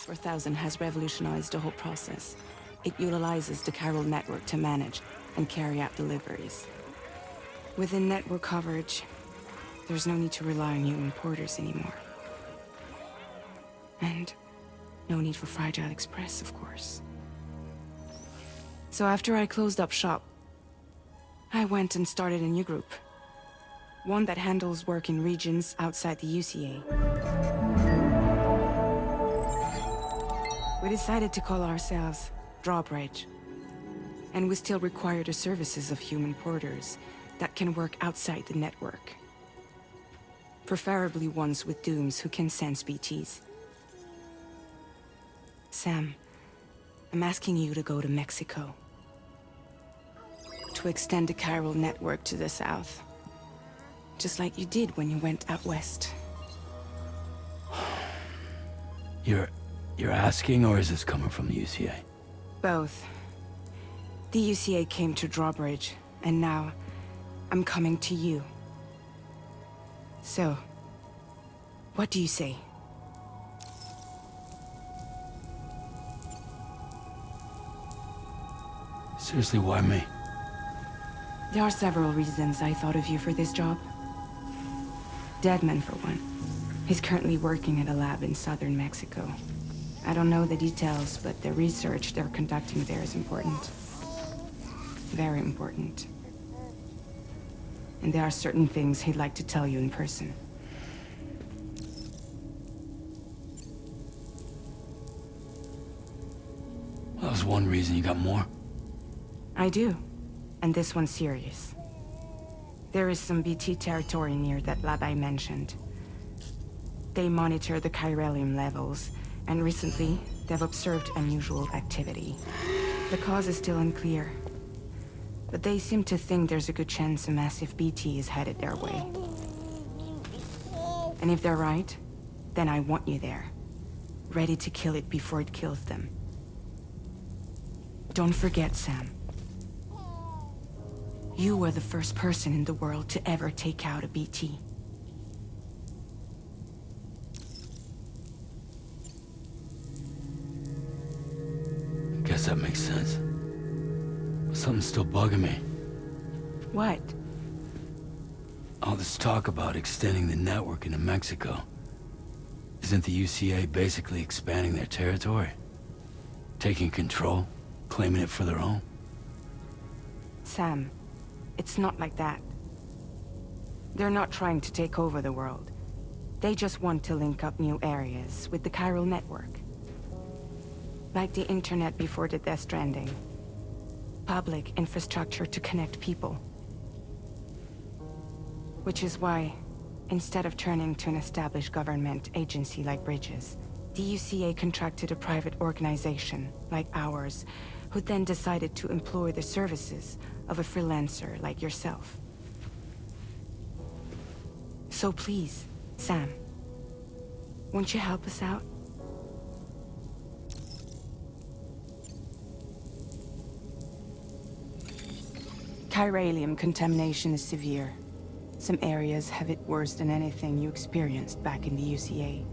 X4000 has revolutionized the whole process. It utilizes the chiral network to manage and carry out deliveries. Within network coverage, there's no need to rely on human porters anymore. And no need for Fragile Express, of course. So after I closed up shop, I went and started a new group. One that handles work in regions outside the UCA. We decided to call ourselves Drawbridge. And we still require the services of human porters that can work outside the network. Preferably ones with dooms who can sense BTs. Sam, I'm asking you to go to Mexico. To extend the chiral network to the south. Just like you did when you went out west. You're asking, or is this coming from the UCA? Both. The UCA came to Drawbridge, and now I'm coming to you. So, what do you say? Seriously, why me? There are several reasons I thought of you for this job. Deadman, for one. He's currently working at a lab in southern Mexico. I don't know the details, but the research they're conducting there is important. Very important. And there are certain things he'd like to tell you in person. Well, that was one reason. You got more? I do. And this one's serious. There is some BT territory near that lab I mentioned. They monitor the chiralium levels, and recently, they've observed unusual activity. The cause is still unclear, but they seem to think there's a good chance a massive BT is headed their way. And if they're right, then I want you there, ready to kill it before it kills them. Don't forget, Sam. You were the first person in the world to ever take out a BT. Guess that makes sense. But something's still bugging me. What? All this talk about extending the network into Mexico. Isn't the UCA basically expanding their territory? Taking control? Claiming it for their own? Sam, it's not like that. They're not trying to take over the world. They just want to link up new areas with the chiral network. Like the internet before the Death Stranding. Public infrastructure to connect people. Which is why, instead of turning to an established government agency like Bridges, the UCA contracted a private organization, like ours, who then decided to employ the services of a freelancer like yourself. So please, Sam, won't you help us out? Chiralium contamination is severe. Some areas have it worse than anything you experienced back in the UCA.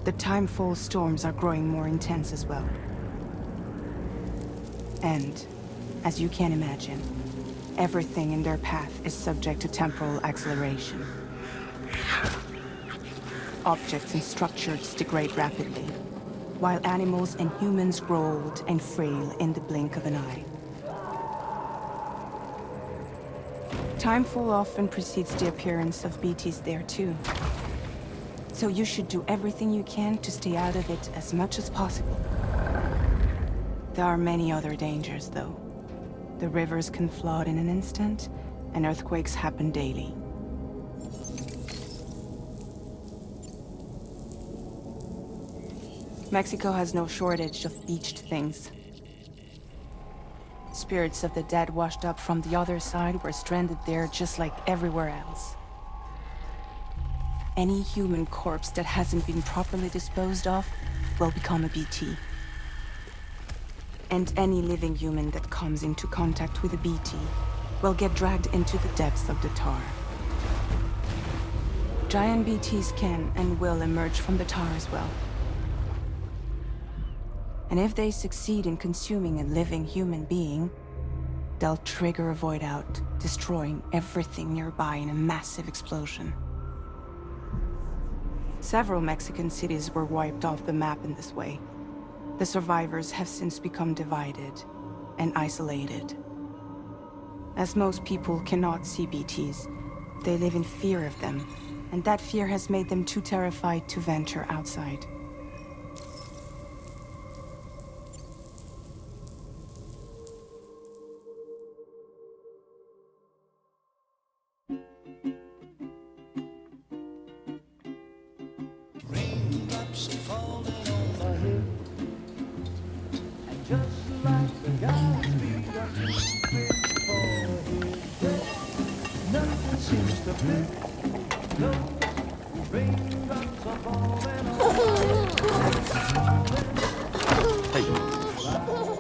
The timefall storms are growing more intense as well. And, as you can imagine, everything in their path is subject to temporal acceleration. Objects and structures degrade rapidly, while animals and humans grow old and frail in the blink of an eye. Timefall often precedes the appearance of BTs there too. So you should do everything you can to stay out of it as much as possible. There are many other dangers, though. The rivers can flood in an instant, and earthquakes happen daily. Mexico has no shortage of beached things. Spirits of the dead washed up from the other side were stranded there just like everywhere else. Any human corpse that hasn't been properly disposed of will become a BT. And any living human that comes into contact with a BT will get dragged into the depths of the tar. Giant BTs can and will emerge from the tar as well. And if they succeed in consuming a living human being, they'll trigger a void out, destroying everything nearby in a massive explosion. Several Mexican cities were wiped off the map in this way. The survivors have since become divided and isolated. As most people cannot see BTs, they live in fear of them, and that fear has made them too terrified to venture outside.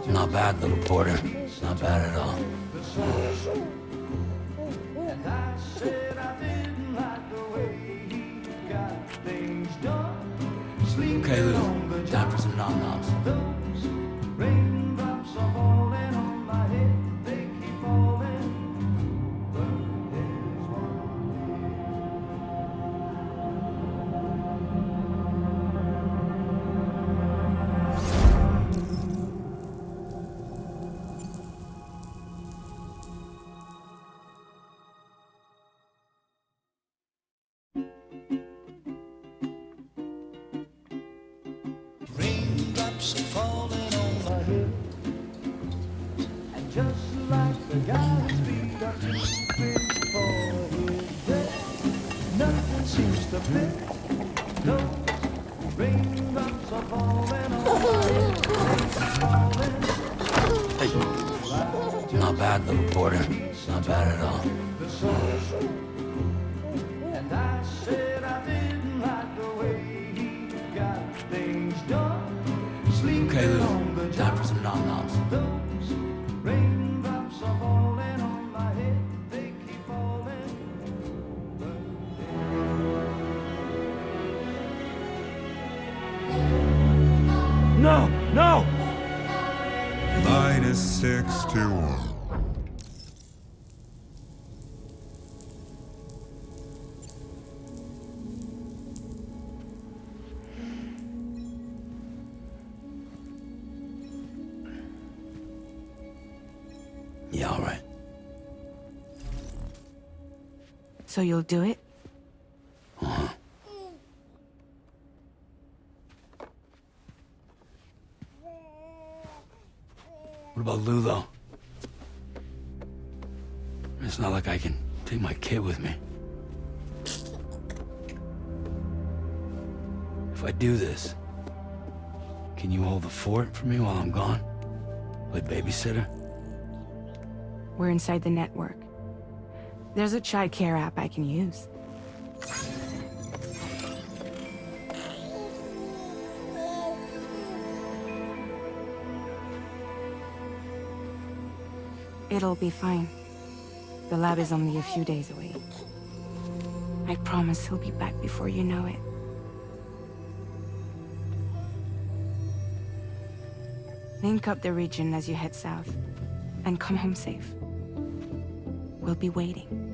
Not bad, little porter. Not bad at all. Okay, Lou. Time for some nom-noms. Raindrops are falling on my head, and just like the guy's feet are creeping for his bed, nothing seems to fit. No, raindrops are falling on my head, falling. Hey. Not bad, little porter. Not bad at all. And I said I didn't like the way he got things done. Okay, Lou. Time for some nom-noms. Those raindrops are falling on my head. They keep falling. No! No! -61. Yeah, all right. So you'll do it? Uh-huh. What about Lou, though? It's not like I can take my kid with me. If I do this, can you hold the fort for me while I'm gone? Play babysitter? We're inside the network. There's a child care app I can use. It'll be fine. The lab is only a few days away. I promise he'll be back before you know it. Link up the region as you head south, and come home safe. We'll be waiting.